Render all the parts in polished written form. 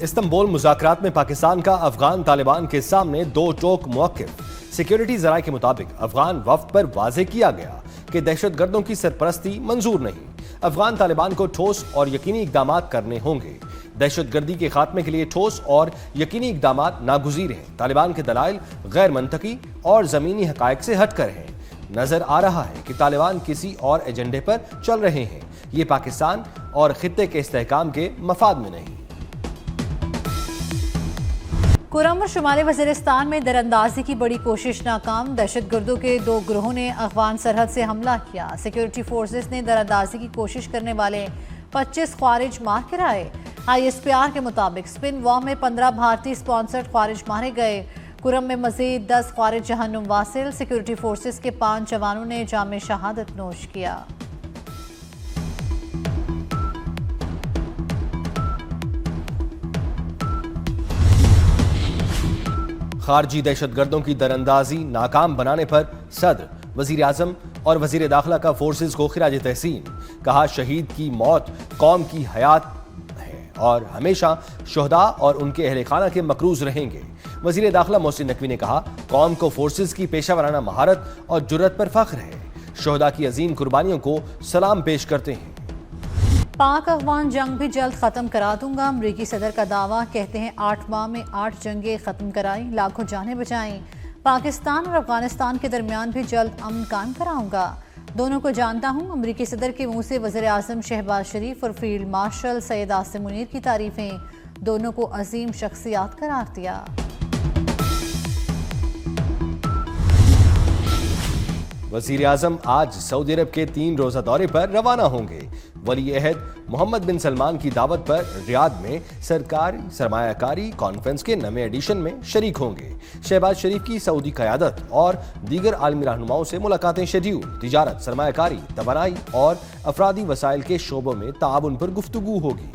Istanbul مذاکرات میں پاکستان کا افغان طالبان کے سامنے دو ٹوک موقف۔ سیکیورٹی ذرائع کے مطابق افغان وفد پر واضح کیا گیا کہ دہشت گردوں کی سرپرستی منظور نہیں۔ افغان طالبان کو ٹھوس اور یقینی اقدامات کرنے ہوں گے۔ دہشت گردی کے خاتمے کے لیے ٹھوس اور یقینی اقدامات ناگزیر ہیں۔ طالبان کے دلائل غیر منطقی اور زمینی حقائق سے ہٹ کر ہیں۔ نظر آ رہا ہے کہ طالبان کسی اور ایجنڈے پر چل رہے ہیں۔ یہ پاکستان اور خطے کے استحکام کے مفاد میں نہیں۔ کرم اور شمالی وزیرستان میں دراندازی کی بڑی کوشش ناکام۔ دہشت گردوں کے دو گروہوں نے افغان سرحد سے حملہ کیا۔ سیکیورٹی فورسز نے دراندازی کی کوشش کرنے والے 25 خوارج مار گرائے۔ ISPR کے مطابق سپن وار میں 15 بھارتی سپانسرڈ خوارج مارے گئے۔ کرم میں مزید 10 خوارج جہنم واصل۔ سیکیورٹی فورسز کے 5 جوانوں نے جام شہادت نوش کیا۔ خارجی دہشت گردوں کی دراندازی ناکام بنانے پر صدر، وزیر اعظم اور وزیر داخلہ کا فورسز کو خراج تحسین۔ کہا شہید کی موت قوم کی حیات ہے اور ہمیشہ شہداء اور ان کے اہل خانہ کے مقروض رہیں گے۔ وزیر داخلہ محسن نقوی نے کہا قوم کو فورسز کی پیشہ ورانہ مہارت اور جرأت پر فخر ہے۔ شہداء کی عظیم قربانیوں کو سلام پیش کرتے ہیں۔ پاک افغان جنگ بھی جلد ختم کرا دوں گا۔ امریکی صدر کا دعویٰ۔ کہتے ہیں 8 ماہ میں 8 جنگیں ختم کرائیں، لاکھوں جانیں بچائیں۔ پاکستان اور افغانستان کے درمیان بھی جلد امن قائم کراؤں گا۔ دونوں کو جانتا ہوں۔ امریکی صدر کے منہ سے وزیر اعظم شہباز شریف اور فیلڈ مارشل سید عاصم منیر کی تعریفیں۔ دونوں کو عظیم شخصیات قرار دیا۔ وزیر اعظم آج سعودی عرب کے 3 روزہ دورے پر روانہ ہوں گے۔ ولی عہد محمد بن سلمان کی دعوت پر ریاض میں سرکاری سرمایہ کاری کانفرنس کے 9ویں ایڈیشن میں شریک ہوں گے۔ شہباز شریف کی سعودی قیادت اور دیگر عالمی رہنماؤں سے ملاقاتیں شیڈیول۔ تجارت، سرمایہ کاری، توانائی اور افرادی وسائل کے شعبوں میں تعاون پر گفتگو ہوگی۔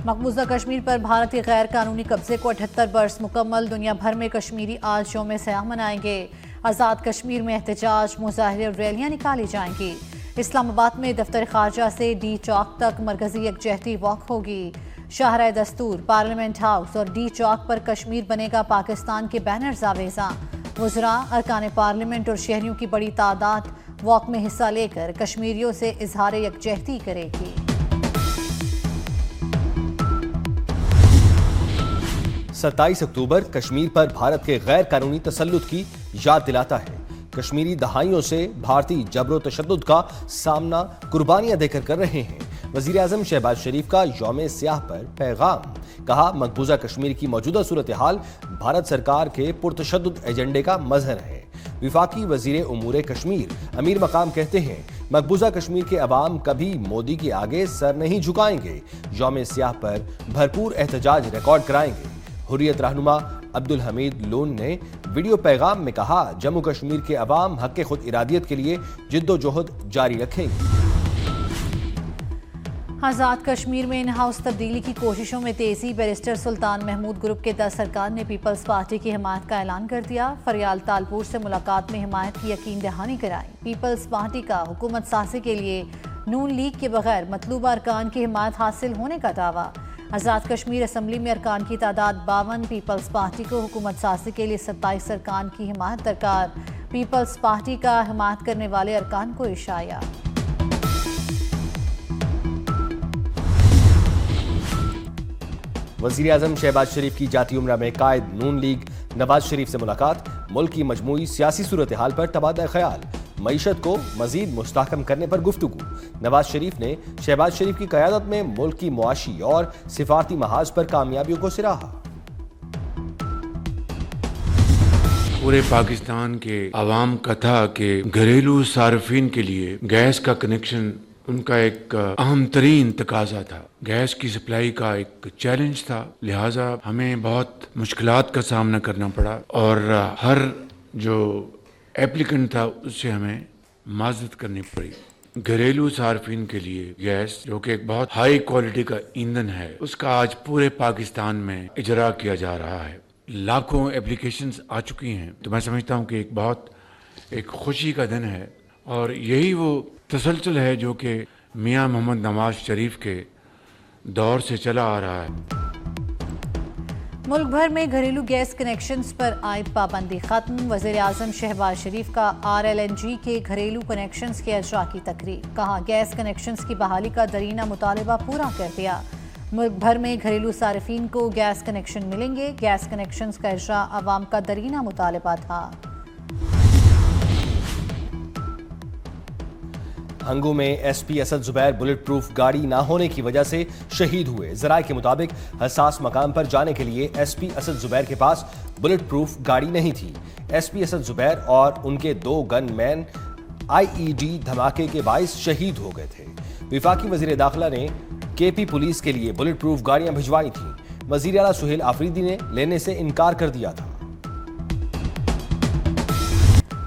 مقبوضہ کشمیر پر بھارتی غیر قانونی قبضے کو 78 برس مکمل۔ دنیا بھر میں کشمیری آج یوم سیاہ منائیں گے۔ آزاد کشمیر میں احتجاج، مظاہرے اور ریلیاں نکالی جائیں گی۔ اسلام آباد میں دفتر خارجہ سے ڈی چوک تک مرکزی یکجہتی واک ہوگی۔ شاہراہ دستور، پارلیمنٹ ہاؤس اور ڈی چوک پر کشمیر بنے گا پاکستان کے بینرز آویزاں۔ وزراء، ارکان پارلیمنٹ اور شہریوں کی بڑی تعداد واک میں حصہ لے کر کشمیریوں سے اظہار یکجہتی کرے گی۔ 27 اکتوبر کشمیر پر بھارت کے غیر قانونی تسلط کی یاد دلاتا ہے۔ کشمیری دہائیوں سے بھارتی جبر و تشدد کا سامنا قربانیاں دے کر رہے ہیں۔ وزیر اعظم شہباز شریف کا یوم سیاہ پر پیغام۔ کہا مقبوضہ کشمیر کی موجودہ صورتحال بھارت سرکار کے پرتشدد ایجنڈے کا مظہر ہے۔ وفاقی وزیر امور کشمیر امیر مقام کہتے ہیں مقبوضہ کشمیر کے عوام کبھی مودی کے آگے سر نہیں جھکائیں گے۔ یوم سیاہ پر بھرپور احتجاج ریکارڈ کرائیں گے۔ حریت رہنما عبدالحمید لون نے ویڈیو پیغام میں کہا جموں کشمیر کے عوام حق خود ارادیت کے لیے جد و جہد جاری رکھیں گے۔ آزاد کشمیر میں ان ہاؤس تبدیلی کی کوششوں میں تیزی۔ بیرسٹر سلطان محمود گروپ کے 10 ارکان نے پیپلز پارٹی کی حمایت کا اعلان کر دیا۔ فریال تالپور سے ملاقات میں حمایت کی یقین دہانی کرائی۔ پیپلز پارٹی کا حکومت سازی کے لیے نون لیگ کے بغیر مطلوبہ ارکان کی حمایت حاصل ہونے کا دعویٰ۔ آزاد کشمیر اسمبلی میں ارکان کی تعداد 52۔ پیپلز پارٹی کو حکومت سازی کے لیے 27 ارکان کی حمایت درکار۔ پیپلز پارٹی کا حمایت کرنے والے ارکان کو اشاعیہ۔ وزیر اعظم شہباز شریف کی جاتی عمرہ میں قائد نون لیگ نواز شریف سے ملاقات۔ ملک کی مجموعی سیاسی صورتحال پر تبادلہ خیال۔ معیشت کو مزید مستحکم کرنے پر گفتگو۔ نواز شریف نے شہباز شریف کی قیادت میں ملک کی معاشی اور سفارتی محاذ پر کامیابیوں کو سراہا۔ پورے پاکستان کے عوام کا تھا کہ گھریلو صارفین کے لیے گیس کا کنیکشن ان کا ایک اہم ترین تقاضا تھا۔ گیس کی سپلائی کا ایک چیلنج تھا، لہٰذا ہمیں بہت مشکلات کا سامنا کرنا پڑا اور ہر جو ایپلیکنٹ تھا اس سے ہمیں معذرت کرنی پڑی۔ گھریلو صارفین کے لیے گیس جو کہ ایک بہت ہائی کوالٹی کا ایندھن ہے، اس کا آج پورے پاکستان میں اجرا کیا جا رہا ہے۔ لاکھوں اپلیکیشنز آ چکی ہیں، تو میں سمجھتا ہوں کہ ایک بہت خوشی کا دن ہے، اور یہی وہ तसलसल है जो कि मियाँ मोहम्मद नवाज शरीफ के दौर से चला आ रहा है। मुल्क भर में घरेलू गैस कनेक्शंस पर आयद पाबंदी खत्म। वज़ीर आज़म शहबाज शरीफ का RLNG के घरेलू कनेक्शंस के इजरा की तकरीर। कहा गैस कनेक्शंस की बहाली का दरीना मुतालबा पूरा कर दिया। मुल्क भर में घरेलू सार्फिन को गैस कनेक्शन मिलेंगे। गैस कनेक्शंस का इजरा अवाम का दरीना मुतालबा था। हंगू में SP Asad Zubair bullet proof गाड़ी ना होने की वजह से शहीद हुए। ज़राए के मुताबिक हसास मकाम पर जाने के लिए SP असद जुबैर के पास बुलेट प्रूफ गाड़ी नहीं थी। SP असद जुबैर और उनके 2 गनमैन IED धमाके के बाइस शहीद हो गए थे। वफाकी वजीर दाखिला ने KP पुलिस के लिए बुलेट प्रूफ गाड़ियां भिजवाई थीं। वजीर आला सुहेल आफरीदी ने लेने से इनकार कर दिया था।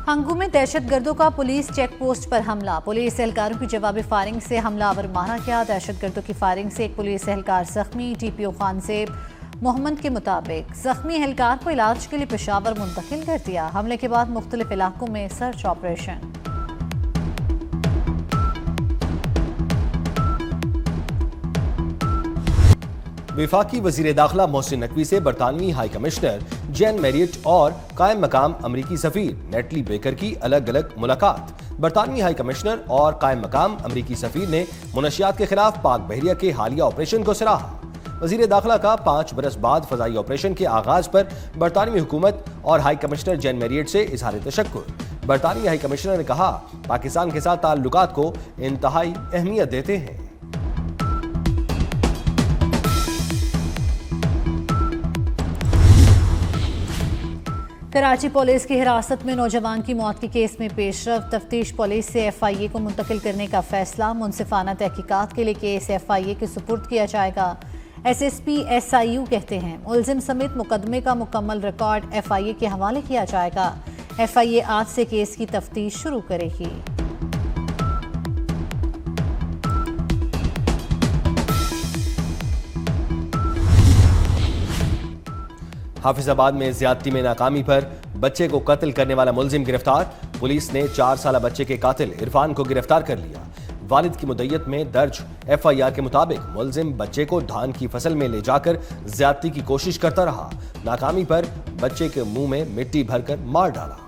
हंगू में दहशतगर्दों का पुलिस चेक पोस्ट पर हमला। पुलिस एहलकारों की जवाबी फायरिंग से हमलावर मारा गया। दहशतगर्दों की फायरिंग से एक पुलिस एहलकार जख्मी। TPO खानजेब मोहम्मद के मुताबिक जख्मी एहलकार को इलाज के लिए पेशावर मुंतकिल कर दिया। हमले के बाद मुख्तलिफ इलाकों में सर्च ऑपरेशन। वफाकी वजीर दाखिला मोहसिन नकवी से बरतानवी हाई कमिश्नर जैन मैरियट और कायम मकाम अमरीकी सफीर नेटली बेकर की अलग अलग मुलाकात। बरतानवी हाई कमिश्नर और कायम मकाम अमरीकी सफीर ने मुनशियात के खिलाफ पाक बहरिया के हालिया ऑपरेशन को सराहा। वजीर दाखिला का 5 बरस बाद फजाई ऑपरेशन के आगाज पर बरतानवी हुकूमत और हाई कमिश्नर जैन मैरियट से इजहार तशक्कुर। बरतानवी हाई कमिश्नर ने कहा पाकिस्तान के साथ ताल्लुकात को इंतहाई अहमियत देते हैं। कराची पुलिस की हिरासत में नौजवान की मौत के केस में पेशरफ। तफ्तीश पुलिस से FIA को मुंतकिल करने का फैसला। मुनसिफाना तहकीकात के लिए केस FIA के सुपुर्द किया जाएगा। SSP SIU कहते हैं मुलजिम समेत मुकदमे का मुकम्मल रिकॉर्ड FIA के हवाले किया जाएगा। FIA आज से केस की तफ्तीश शुरू करेगी। हाफिजाबाद में ज्यादती में नाकामी पर बच्चे को कत्ल करने वाला मुलजिम गिरफ्तार। पुलिस ने 4 साल बच्चे के कातिल इरफान को गिरफ्तार कर लिया। वालिद की मुद्दत में दर्ज FIR के मुताबिक मुलजिम बच्चे को धान की फसल में ले जाकर ज्यादती की कोशिश करता रहा। नाकामी पर बच्चे के मुंह में मिट्टी भरकर मार डाला।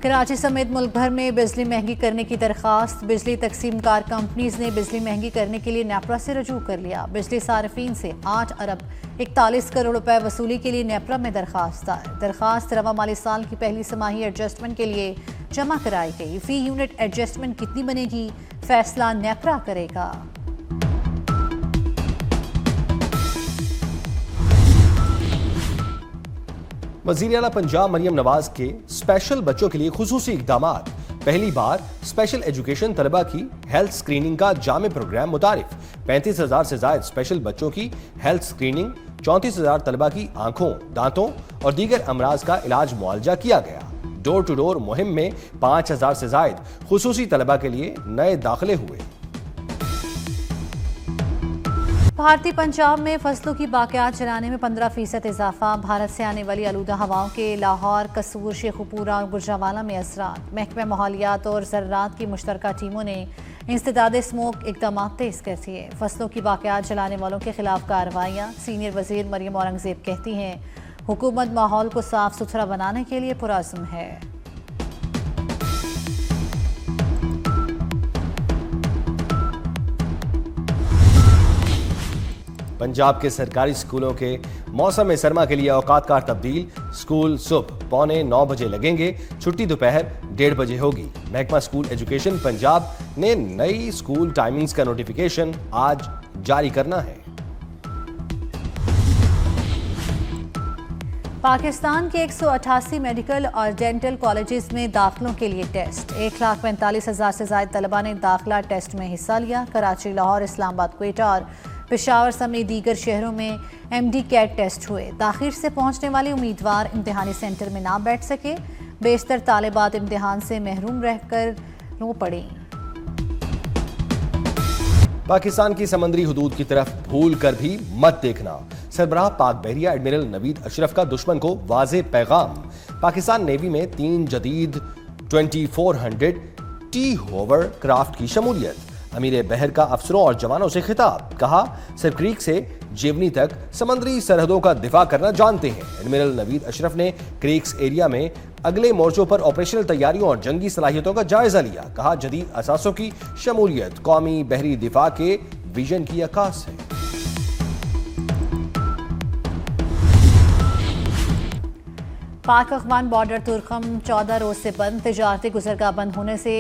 कराची समेत मुल्क भर में बिजली महंगी करने की दरखास्त। बिजली तकसीमकार कंपनीज ने बिजली महंगी करने के लिए नेपरा से रजू कर लिया। बिजली सार्फिन से 8 अरब 41 करोड़ रुपए वसूली के लिए नेपरा में दरखास्त रवा माली साल की पहली समाही एडजस्टमेंट के लिए जमा कराई गई। फी यूनिट एडजस्टमेंट कितनी बनेगी फैसला नेपरा करेगा। वज़ीर आला पंजाब मरियम नवाज के स्पेशल बच्चों के लिए खुसूसी इक़दामात। पहली बार स्पेशल एजुकेशन तलबा की हेल्थ स्क्रीनिंग का जामे प्रोग्राम मुतारिफ। 35,000 से ज्यादा स्पेशल बच्चों की हेल्थ स्क्रीनिंग, 34,000 तलबा की आंखों, दांतों और दीगर अमराज का इलाज मुआलजा किया गया। डोर टू डोर मुहिम में 5,000 से ज्यादा खुसूसी तलबा के लिए नए दाखिले हुए। भारतीय पंजाब में फसलों की बाक़ियात चलाने में 15% इजाफा। भारत से आने वाली आलूदा हवाओं के लाहौर, कसूर, शेखुपुरा और गुजरावाला में असरात। महकमा माहौलियात और ज़राअत की मुश्तरका टीमों ने इंसदाद स्मोक इक़दाम तेज कर दिए। फसलों की बाक़ियात चलाने वालों के खिलाफ कार्रवाइयाँ। सीनियर वज़ीर मरियम औरंगज़ेब कहती हैं हुकूमत माहौल को साफ सुथरा बनाने के लिए पुरअज़्म है। पंजाब के सरकारी स्कूलों के मौसम सरमा के लिए औकात कार तब्दील। स्कूल सुबह 8:45 बजे लगेंगे, छुट्टी दोपहर 1:30 बजे होगी। महकमा स्कूल एजुकेशन पंजाब ने नई स्कूल टाइमिंग्स का नोटिफिकेशन आज जारी करना है। पाकिस्तान के 188 मेडिकल और डेंटल कॉलेजेस में दाखिलों के लिए टेस्ट। 1,45,000 से ज्यादा तलबा ने दाखिला टेस्ट में हिस्सा लिया। कराची, लाहौर, इस्लामाबाद, क्वेटा और पेशावर समेत दीगर शहरों में MD कैट टेस्ट हुए। ताखीर से पहुंचने वाले उम्मीदवार इम्तिहानी सेंटर में ना बैठ सके। बेशतर तालिबात इम्तिहान से महरूम रहकर रो पड़ी। पाकिस्तान की समंदरी हुदूद की तरफ भूल कर भी मत देखना। सरबराह पाक बहरिया एडमिरल नवीद अशरफ का दुश्मन को वाज़े पैगाम। पाकिस्तान नेवी में 3 जदीद 2400 टी होवर क्राफ्ट की शमूलियत। अमीर बहर का अफसरों और जवानों से खिताब, कहा सिर्फ क्रीक से जेवनी तक समंदरी सरहदों का दिफा करना जानते हैं। एडमिरल नवीद अशरफ ने क्रीक्स एरिया में अगले मोर्चों पर ऑपरेशनल तैयारियों और जंगी सलाहियतों का जायजा लिया। कहा जदीद असासों की शमूलियत कौमी बहरी दिफा के विजन की अक्कास है। पाक अफगान बॉर्डर तुर्कम 14 रोज से बंद, तिजारती गुजरगाह बंद होने से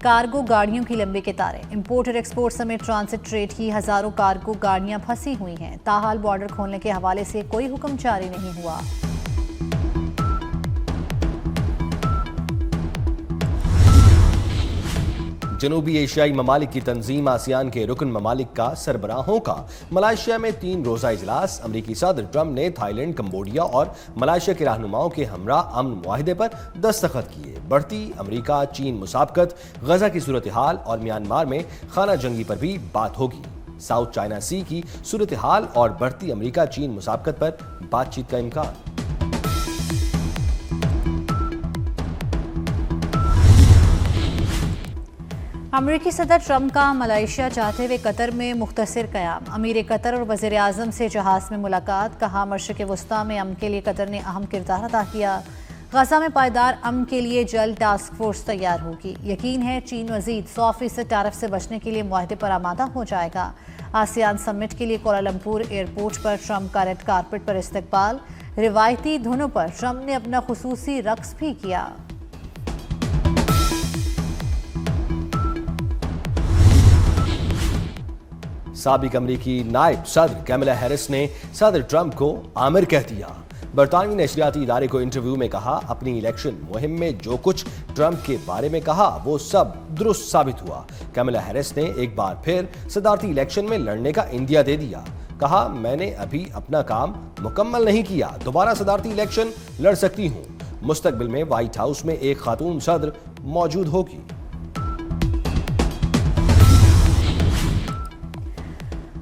कार्गो गाड़ियों की लंबी कतारें। इंपोर्ट और एक्सपोर्ट समेत ट्रांसिट ट्रेड की हजारों कार्गो गाड़ियां फंसी हुई हैं। ताहाल बॉर्डर खोलने के हवाले से कोई हुक्म जारी नहीं हुआ। जनूबी एशियाई ममालिक की तंजीम आसियान के रुकन ममालिक का सरबराहों का मलेशिया में 3 रोजा इजलास। अमरीकी सदर ट्रंप ने थाईलैंड, कंबोडिया और मलेशिया के रहनुमाओं के हमरा अमन मुआहिदे पर दस्तखत किए। बढ़ती अमरीका चीन मुसाबकत, गजा की सूरत हाल और म्यांमार में खाना जंगी पर भी बात होगी। साउथ चाइना सी की सूरत हाल और बढ़ती अमरीका चीन मुसाबकत पर बातचीत का इम्कान। अमरीकी सदर ट्रंप का मलेशिया जाते हुए कतर में मुख्तसर क़याम। अमीर कतर और वज़ीर आज़म से जहाज़ में मुलाकात। कहा मशरिक़ वस्ता में अमन के लिए कतर ने अहम किरदार अदा किया। गजा में पायदार अमन के लिए जल्द टास्क फोर्स तैयार होगी। यकीन है चीन मज़ीद 100% टैरिफ से बचने के लिए मुआहदे पर आमादा हो जाएगा। आसियान समिट के लिए कोलालमपुर एयरपोर्ट पर ट्रंप का रेड कारपेट पर इस्तकबाल। रिवायती धुनों पर ट्रंप ने अपना खुसूसी रक्स भी किया। साबिक अमरीकी नायब सदर कैमला हैरिस ने सदर ट्रंप को आमिर कह दिया। बरतानवी नशरियाती इदारे को इंटरव्यू में कहा अपनी इलेक्शन मुहिम में जो कुछ ट्रंप के बारे में कहा वो सब दुरुस्त साबित हुआ। कैमला हैरिस ने एक बार फिर सदारती इलेक्शन में लड़ने का इंदिया दे दिया। कहा मैंने अभी अपना काम मुकम्मल नहीं किया, दोबारा सदारती इलेक्शन लड़ सकती हूँ। मुस्तकबिल में व्हाइट हाउस में एक खातून सदर मौजूद होगी।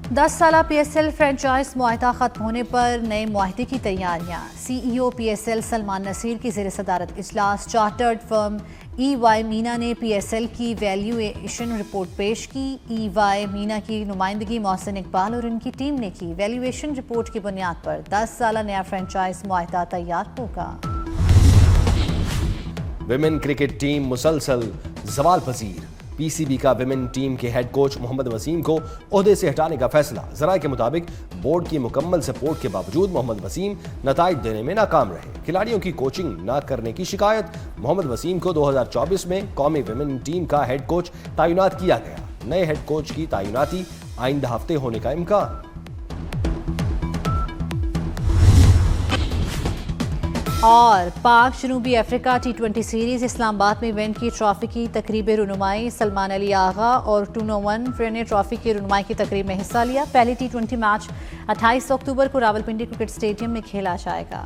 10 साला PSL फ्रेंचाइज मुआहदा खत्म होने पर नए मुआहदे की तैयारियां। CEO PSL सलमान नसीर की ज़ेर सदारत इजलास। चार्टर्ड फर्म EY मीना ने PSL की वैल्यूएशन रिपोर्ट पेश की। EY मीना की नुमाइंदगी मोहसिन इकबाल और उनकी टीम ने की। वैल्यूएशन रिपोर्ट की बुनियाद पर 10 साला नया फ्रेंचाइज मुआहदा तैयार होगा। विमेन क्रिकेट टीम मुसलसल जवाल पजीर। PCB का विमेन टीम के हेड कोच मोहम्मद वसीम को ओहदे से हटाने का फैसला। जराये के मुताबिक बोर्ड की मुकम्मल सपोर्ट के बावजूद मोहम्मद वसीम नताइज देने में नाकाम रहे। खिलाड़ियों की कोचिंग न करने की शिकायत। मोहम्मद वसीम को 2024 में कौमी विमेन टीम का हेड कोच तैनात किया गया। नए हेड कोच की तैनाती आइंदा हफ्ते होने का इम्कान। और पाक जनूबी अफ्रीका T20 सीरीज इस्लामाबाद में इवेंट की ट्रॉफी की तकरीब रुनुमाई। सलमान अली आगा और 201 ने ट्रॉफी की रुनुमाई की तकरीब में हिस्सा लिया। पहली T20 मैच 28 अक्टूबर को रावलपिंडी क्रिकेट स्टेडियम में खेला जाएगा।